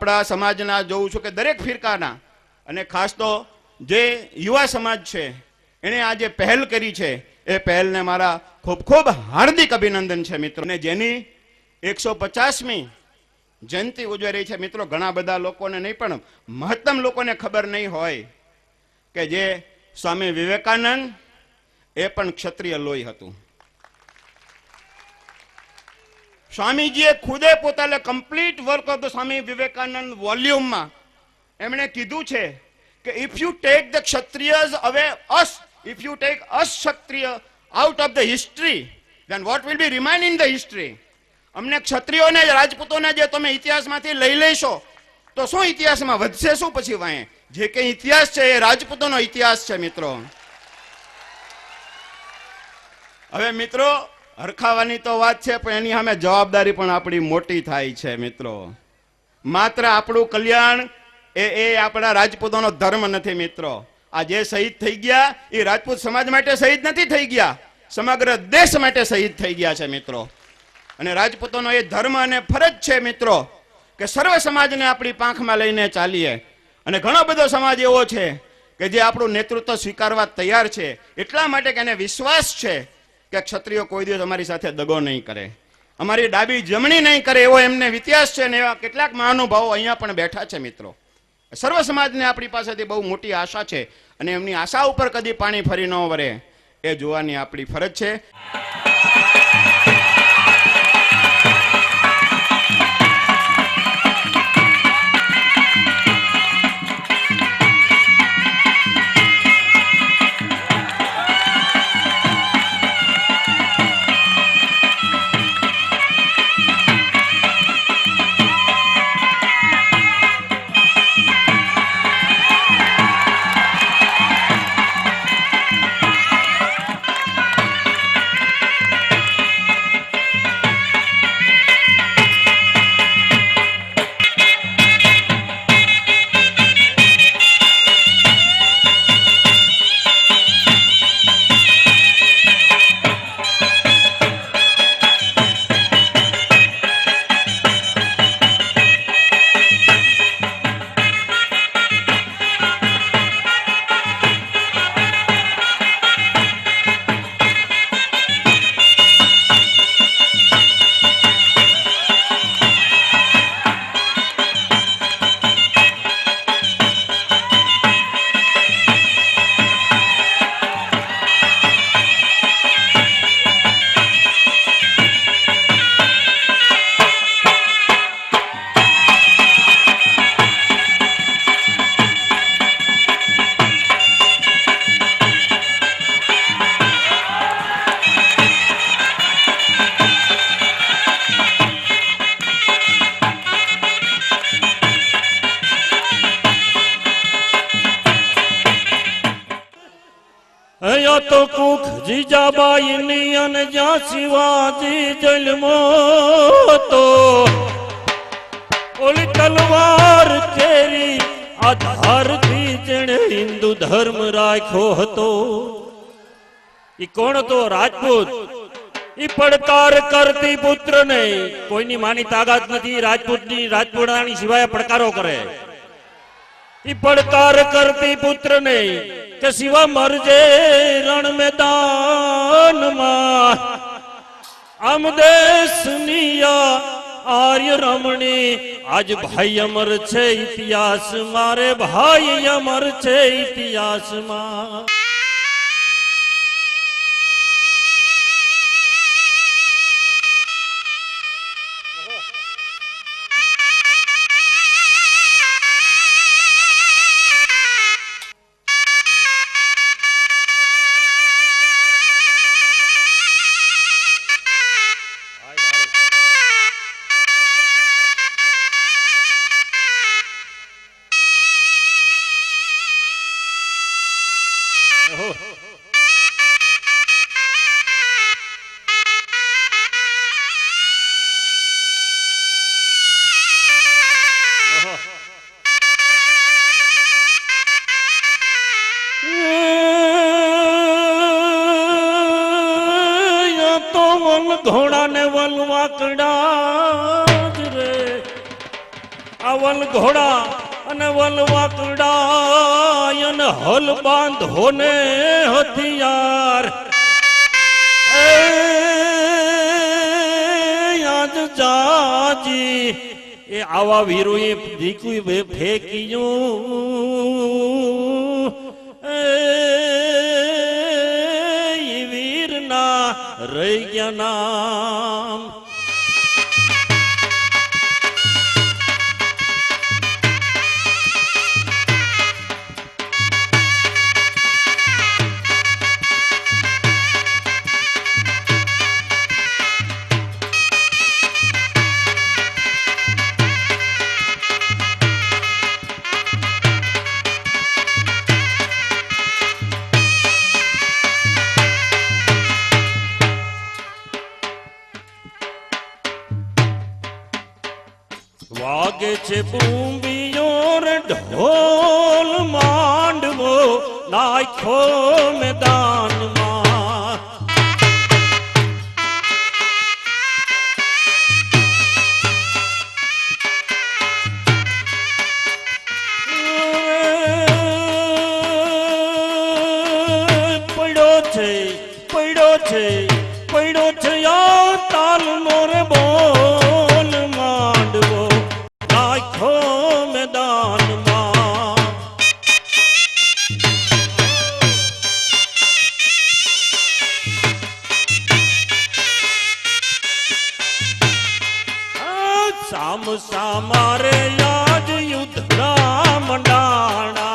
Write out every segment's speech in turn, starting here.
આપણા સમાજના જોઉં છું કે દરેક ફિરકાના અને ખાસ તો જે યુવા સમાજ છે એણે આ જે પહેલ કરી છે એ પહેલને મારા ખૂબ ખૂબ હાર્દિક અભિનંદન છે મિત્રો. અને જેની 150મી જયંતિ ઉજવાઈ રહી છે મિત્રો. ઘણા બધા લોકોને નહીં પણ મહત્તમ લોકોને ખબર નહીં હોય કે જે સ્વામી વિવેકાનંદ એ પણ ક્ષત્રિય લોહી હતું. સ્વામીજીએ ખુદે પોતાને complete work of the Swami Vivekananda વોલ્યુમમાં એમણે કીધું છે કે if you take the Kshatriyas away us, if you take us Kshatriya out of the history, then what will be remain in the history. અમને ક્ષત્રિયોને રાજપૂતોને જે તમે ઇતિહાસમાંથી લઈ લેશો તો શું ઇતિહાસમાં વધશે શું પછી વાંહે? જે કંઈ ઇતિહાસ છે એ રાજપૂતોનો ઇતિહાસ છે મિત્રો. હવે મિત્રો હરખાવાની તો વાત છે પણ એની સામે જવાબદારી પણ આપણી મોટી થાય છે મિત્રો. માત્ર આપણું કલ્યાણ એ આપણા રાજપૂતોનો ધર્મ નથી મિત્રો. આ જે શહીદ થઈ ગયા એ રાજપૂત સમાજ માટે શહીદ નથી થઈ ગયા, સમગ્ર દેશ માટે શહીદ થઈ ગયા છે મિત્રો. અને રાજપૂતોનો એ ધર્મ અને ફરજ છે મિત્રો કે સર્વ સમાજને આપણી પાંખમાં લઈને ચાલીએ. અને ઘણો બધો સમાજ એવો છે કે જે આપણું નેતૃત્વ સ્વીકારવા તૈયાર છે, એટલા માટે કે એને વિશ્વાસ છે કે ક્ષત્રિયો કોઈ દિવસ અમારી સાથે દગો નહીં કરે, અમારી ડાબી જમણી નહીં કરે, એવો એમને વિશ્વાસ છે. ને એવા કેટલાક મહાનુભાવો અહીંયા પણ બેઠા છે મિત્રો. સર્વ સમાજને આપણી પાસેથી બહુ મોટી આશા છે અને એમની આશા ઉપર કદી પાણી ફરી ન વળે એ જોવાની આપણી ફરજ છે. તો કુખ જીજાબાઈની અને જ્યાં શિવાજી જન્મો તો ઓલી તલવાર કેરી આધારથી જેણે હિન્દુ ધર્મ રાખ્યો હતો. ઈ કોણ હતો? રાજપૂત. ઈ પડકાર કરતી પુત્ર ને કોઈની માની તાકાત નથી રાજપૂતની, રાજપૂતાની સિવાય પડકારો કરે. ઈ પડકાર કરતી પુત્ર ને કે શિવા મરજે રણ મેદાનમાં, આમ દેશનિયા આર્ય રમણી આજ ભાઈ અમર છે ઇતિહાસ, મારે ભાઈ અમર છે ઇતિહાસમાં. ઘોડા ને વલવા કડા રે આ વલ ઘોડા અને વલ વાકડા અને હલ બાંધો ને હથિયાર એ આજ જાજી એ આવા વીરોએ દીકું ફેંક્યું એ વીરના રહી ગયા નામ વાગે છે બૂંબીઓ રે ઢોલ માંડવો નાખો મેદાનમાં પડ્યો છે પડ્યો છે પડ્યો છે યા તાલનો રે બોલ માંડવો નાખો મેદાનમાં સામ સામારે યાદ યુદ્ધના મંડાણા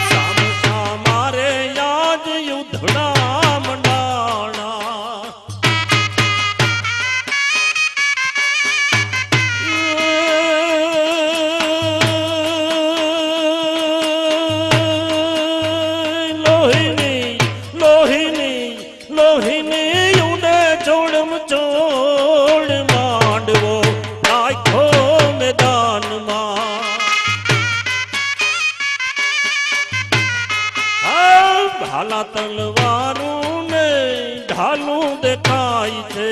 સામ સામારે યાદ યુદ્ધના મંડાણા લોહીની લોહીની લોહીની ઉડે ચોડમ ચોડ માંડવો નાખો મેદાનમાં ભાલા તલવારું ને ઢાલું દેખાય છે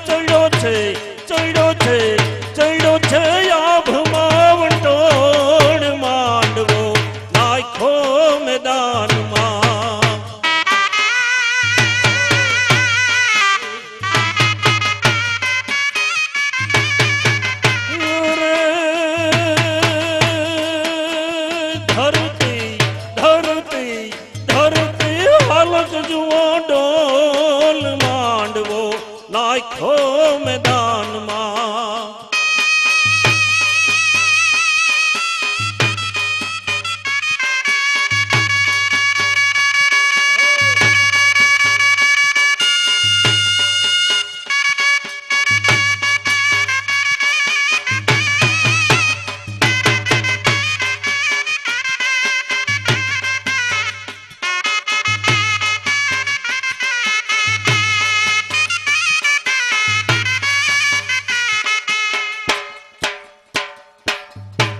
ચડ્યો છે ચડ્યો છે ચડ્યો છે આભમાં વંટોળ માંડવો નાખો મેદાનમાં ધરતી ધરતી ધરતી હાલત જુઓ ડોલ માંડવો નાખો મેદાનમાં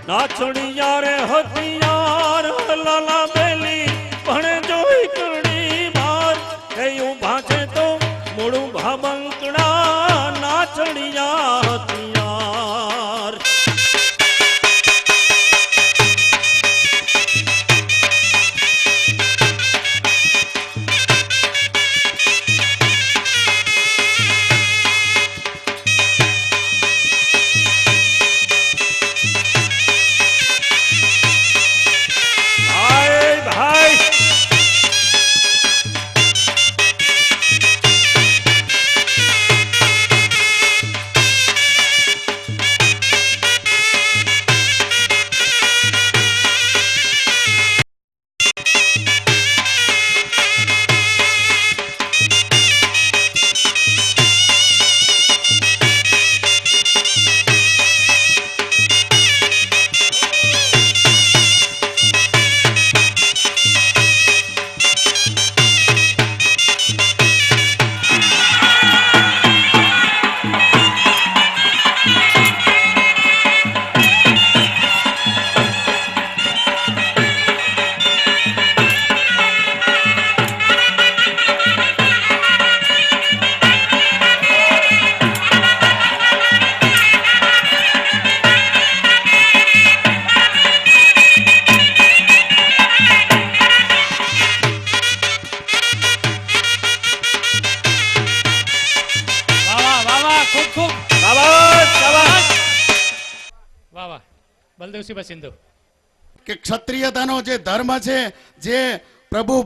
નાચણિયા રે હથિયાર લાલા બેલી ભણે જોઈ કડી બાર કયું ભાંચે તો મોડું ભાબંકડા નાચણિયા હથિયાર વાહ વાહ બલદેવસિંહ સિંધુ. કે ક્ષત્રિયતાનો જે ધર્મ છે, જે પ્રભુ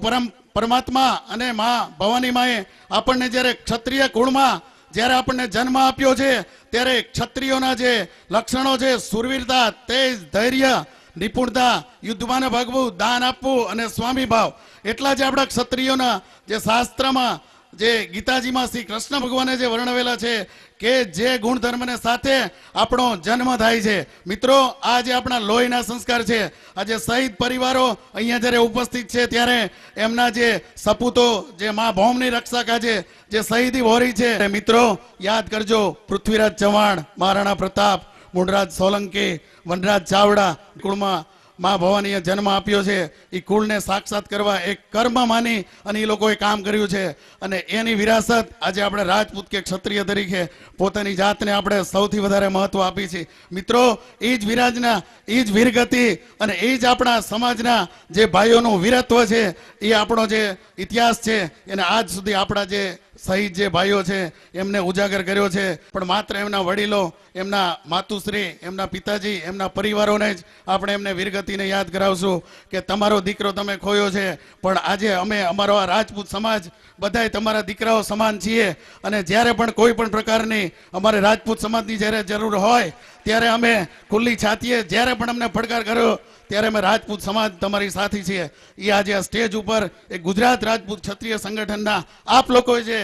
પરમાત્મા અને માં ભવાની માએ આપણને જ્યારે ક્ષત્રિય કુળમાં જ્યારે આપણને જન્મ આપ્યો છે, ત્યારે ક્ષત્રિયોના જે લક્ષણો છે, સુરવીરતા, તેજ, ધૈર્ય, નિપુણતા, યુદ્ધમાં ભાગવું, દાન આપવું અને સ્વામી ભાવ, એટલા જ આપણા ક્ષત્રિયોના જે શાસ્ત્રમાં જે ગીતાજીમાં શ્રી કૃષ્ણ ભગવાને જે વર્ણવેલા છે કે જે ગુણધર્મને સાથે આપણો જન્મ થાય છે. મિત્રો, આ જે આપણા લોહીના સંસ્કાર છે, આજે શહીદ પરિવારો અહીંયા જ્યારે ઉપસ્થિત છે, ત્યારે એમના જે સપૂતો જે મા ભૌમની રક્ષા કાજે જે શહીદી વહોરી છે, મિત્રો યાદ કરજો, પૃથ્વીરાજ ચૌહાણ, મહારાણા પ્રતાપ, મુંડરાજ સોલંકી, વનરાજ ચાવડા કુળમાં મા ભવાનીએ જન્મ આપ્યો છે. એ કુળને સાક્ષાત કરવા એક કર્મ માની અને એ લોકોએ કામ કર્યું છે, અને એની વિરાસત આજે આપણે રાજપૂત કે ક્ષત્રિય તરીકે પોતાની જાતને આપણે સૌથી વધારે મહત્વ આપી છે. મિત્રો, એ જ વિરાજના, એ જ વીરગતિ અને એ જ આપણા સમાજના જે ભાઈઓનું વીરત્વ છે, એ આપણો જે ઇતિહાસ છે, એને આજ સુધી આપણા જે શહીદ જે ભાઈઓ છે એમને ઉજાગર કર્યો છે. પણ માત્ર એમના વડીલો, એમના માતુશ્રી, એમના પિતાજી, એમના પરિવારોને જ આપણે એમને વીરગતિને યાદ કરાવશું કે તમારો દીકરો તમે ખોયો છે, પણ આજે અમે અમારો આ રાજપૂત સમાજ બધાય તમારા દીકરાઓ સમાન છીએ, અને જ્યારે પણ કોઈ પણ પ્રકારની અમારે રાજપૂત સમાજની જ્યારે જરૂર હોય ત્યારે અમે ખુલ્લી છાતીએ, જ્યારે પણ અમને પડકાર કર્યો ત્યારે અમે રાજપૂત સમાજ તમારી સાથી છીએ. એ આજે આ સ્ટેજ ઉપર એક ગુજરાત રાજપૂત ક્ષત્રિય સંગઠનના આપ લોકોએ જે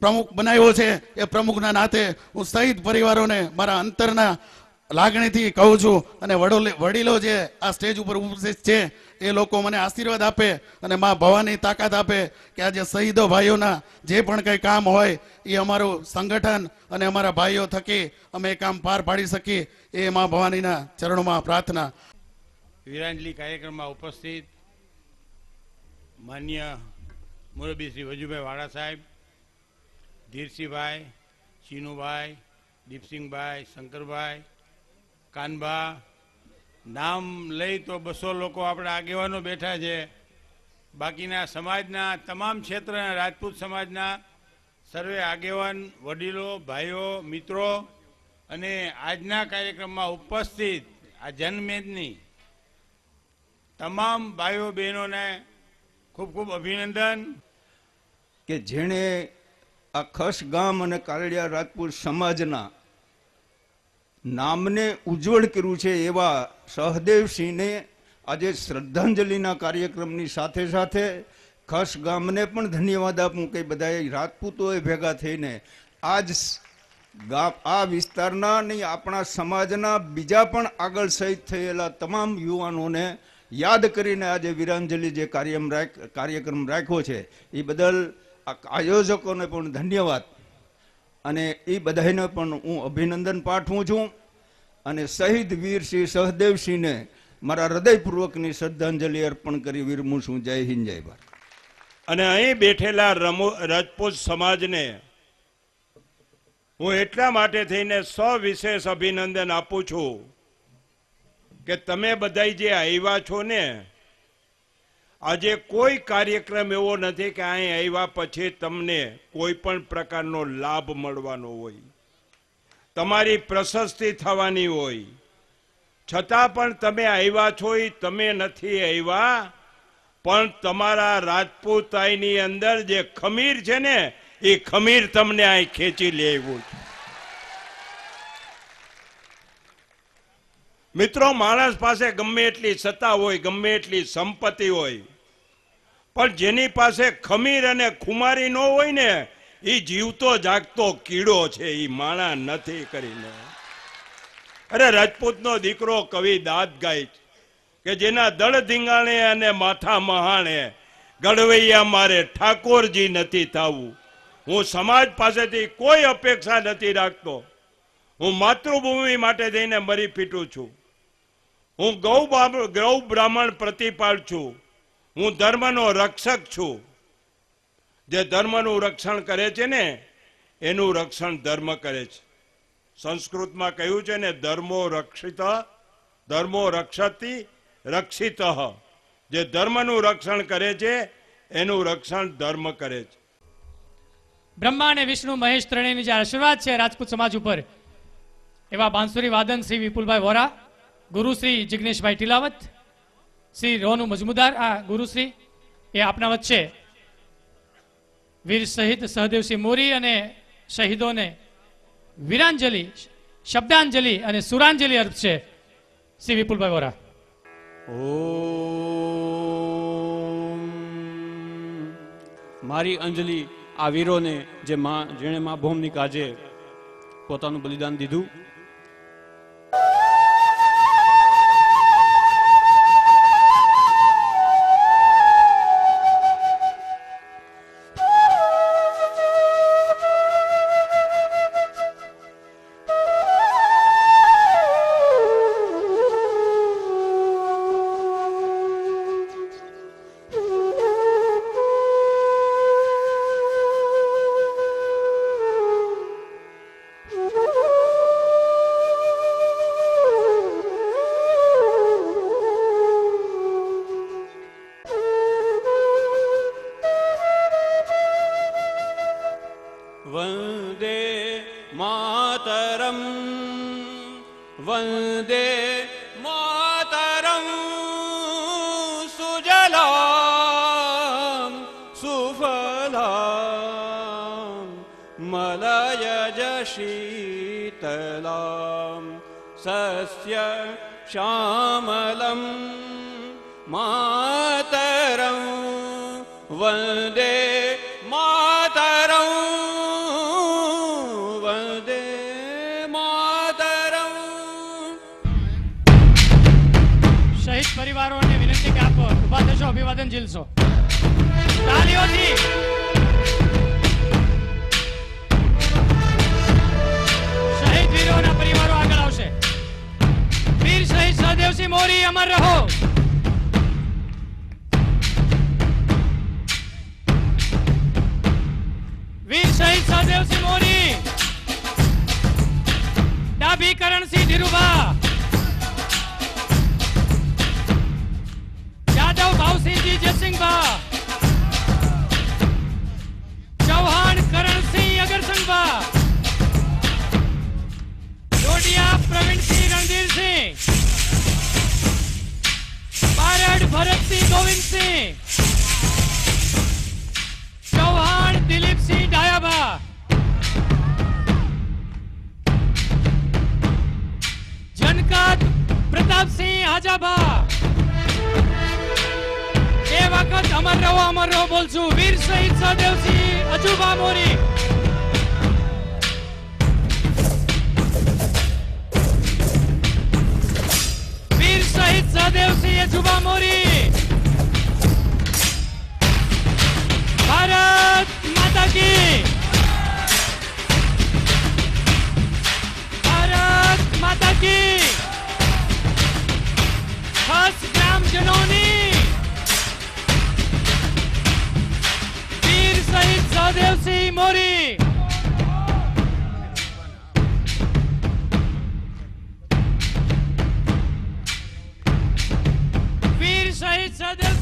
પ્રમુખ બનાવ્યો છે, એ પ્રમુખના નાતે હું શહીદ પરિવારોને મારા અંતરના લાગણીથી કહું છું, અને વડીલો જે આ સ્ટેજ ઉપર ઉપસ્થિત છે એ લોકો મને આશીર્વાદ આપે અને મા ભવાની તાકાત આપે કે આજે શહીદો ભાઈઓના જે પણ કંઈ કામ હોય એ અમારું સંગઠન અને અમારા ભાઈઓ થકી અમે એ કામ પાર પાડી શકીએ, એ મા ભવાનીના ચરણોમાં પ્રાર્થના. વીરાંજલી કાર્યક્રમમાં ઉપસ્થિત માન્ય મુરબ્બી શ્રી વજુભાઈ વાળા સાહેબ, ધીરસિંહભાઈ, ચીનુભાઈ, દીપસિંહભાઈ, શંકરભાઈ, કાનભા, નામ લઈ તો 200 લોકો આપણા આગેવાનો બેઠા છે. બાકીના સમાજના તમામ ક્ષેત્રના રાજપૂત સમાજના સર્વે આગેવાન, વડીલો, ભાઈઓ, મિત્રો અને આજના કાર્યક્રમમાં ઉપસ્થિત આ જનમેદની તમામ ભાઈઓ બહેનોને ખૂબ ખૂબ અભિનંદન. કે જેણે આ ખસ ગામ અને કારડિયા રાજપૂત સમાજના નામને ઉજ્જવળ કર્યું છે, એવા સહદેવસિંહને આજે શ્રદ્ધાંજલિના કાર્યક્રમની સાથે સાથે ખસ ગામને પણ ધન્યવાદ આપું કે બધાએ રાજપૂતોએ ભેગા થઈને આજ આ વિસ્તારના નહીં આપણા સમાજના બીજા પણ આગળ શહીદ થયેલા તમામ યુવાનોને યાદ કરીને આજે વીરાંજલિ જે કાર્યક્રમ રાખ્યો છે, એ બદલ આયોજકોને પણ ધન્યવાદ, અને એ બધાને પણ હું અભિનંદન પાઠવું છું. અને શહીદ વીર શ્રી સહદેવસિંહને મારા હૃદયપૂર્વકની શ્રદ્ધાંજલિ અર્પણ કરી વિરમું છું. જય હિન્દ, જય ભારત. અને અહીં બેઠેલા રાજપૂત સમાજને હું એટલા માટે થઈને સવિશેષ અભિનંદન આપું છું કે તમે બધા જે આવ્યા છો ને, આજે કોઈ કાર્યક્રમ એવો નથી કે અહીં આવ્યા પછી તમને કોઈ પણ પ્રકારનો લાભ મળવાનો હોય, તમારી પ્રશસ્તિ થવાની હોય, છતાં પણ તમે આવ્યા છો. એ તમે નથી આવ્યા, પણ તમારા રાજપૂતાઈની અંદર જે ખમીર છે ને, એ ખમીર તમને અહીં ખેંચી લેવું છે. મિત્રો, માણસ પાસે ગમે એટલી સત્તા હોય, ગમે એટલી સંપત્તિ હોય, પણ જેની પાસે ખમીર અને ખુમારી ન હોય ને, એ જીવતો જાગતો કીડો છે, એ માણા નથી કરીને. અરે રાજપૂતનો દીકરો કવિ દાદ ગાય કે જેના દળ ધીંગાણે અને માથા મહાણે ગળવૈયા મારે ઠાકોરજી નથી થાવું. હું સમાજ પાસેથી કોઈ અપેક્ષા નથી રાખતો. હું માતૃભૂમિ માટે થઈને મરી પીટું છું. હું ગૌ બ્રાહ્મણ પ્રતિપાળ છું. હું ધર્મનો રક્ષક છું. જે ધર્મનું રક્ષણ કરે છે ને, એનું રક્ષણ ધર્મ કરે છે. સંસ્કૃતમાં કહ્યું છે ને, ધર્મો રક્ષિત ધર્મો રક્ષતિ રક્ષિત. જે ધર્મનું રક્ષણ કરે છે એનું રક્ષણ ધર્મ કરે છે. બ્રહ્મા અને વિષ્ણુ મહેશ ત્રણેયની જે આશીર્વાદ છે રાજપૂત સમાજ ઉપર, એવા બાંસુરી વાદન શ્રી વિપુલભાઈ વોરા ગુરુશ્રી જિગ્નેશભાઈ ટીલાવત, શ્રી રોનુ મજમુદાર, આ ગુરુશ્રી એ આપના વચ્ચે વીર શહીદ સહદેવસિંહ મોરી અને શહીદોને વીરાંજલિ, શબ્દાંજલિ અને સુરાંજલિ અર્પશે. શ્રી વિપુલભાઈ વોરા. ઓમ. મારી અંજલિ આ વીરોને જેણે મા ભૌમની કાજે પોતાનું બલિદાન દીધું. વંદે માતરમ, વંદે માતરમ, સુજલામ સુફલામ મલયજ શીતલામ સસ્ય શ્યામલમ માતરમ, વંદે માતરમ, વંદે માતરમ. શહીદ પરિવારોને વિનંતી કે આપ ઉભા થશો, અભિવાદન ઝીલશો. તાલીઓથી શહીદ વીરોના પરિવારો આગળ આવશે. વીર શહીદ સહદેવસિંહ મોરી અમર રહો. વીર શહીદ સહદેવસિંહ મોરી, ડાભી કરણસિંહ ધીરુભા, यादव भावसिंह जी जयसिंह, चौहान करण सिंह अगरसिंह, डोडिया प्रवीण सिंह रणधीर सिंह, बारड भरत सिंह गोविंद सिंह, चौहान दिलीप सिंह डायाबा, जनकात प्रताप सिंह हाजाबा. એ વખત અમર રહો બોલશું. વીર શહીદ સહદેવસિંહ અજુબા મોરી. વીર શહીદ સહદેવસિંહ અજુબા મોરી. ભારત માતા કી, ભારત માતા કી. ખાસ ગ્રામજનોની શહીદ સહદેવસિંહ મોરી. વીર શહીદ સહદેવ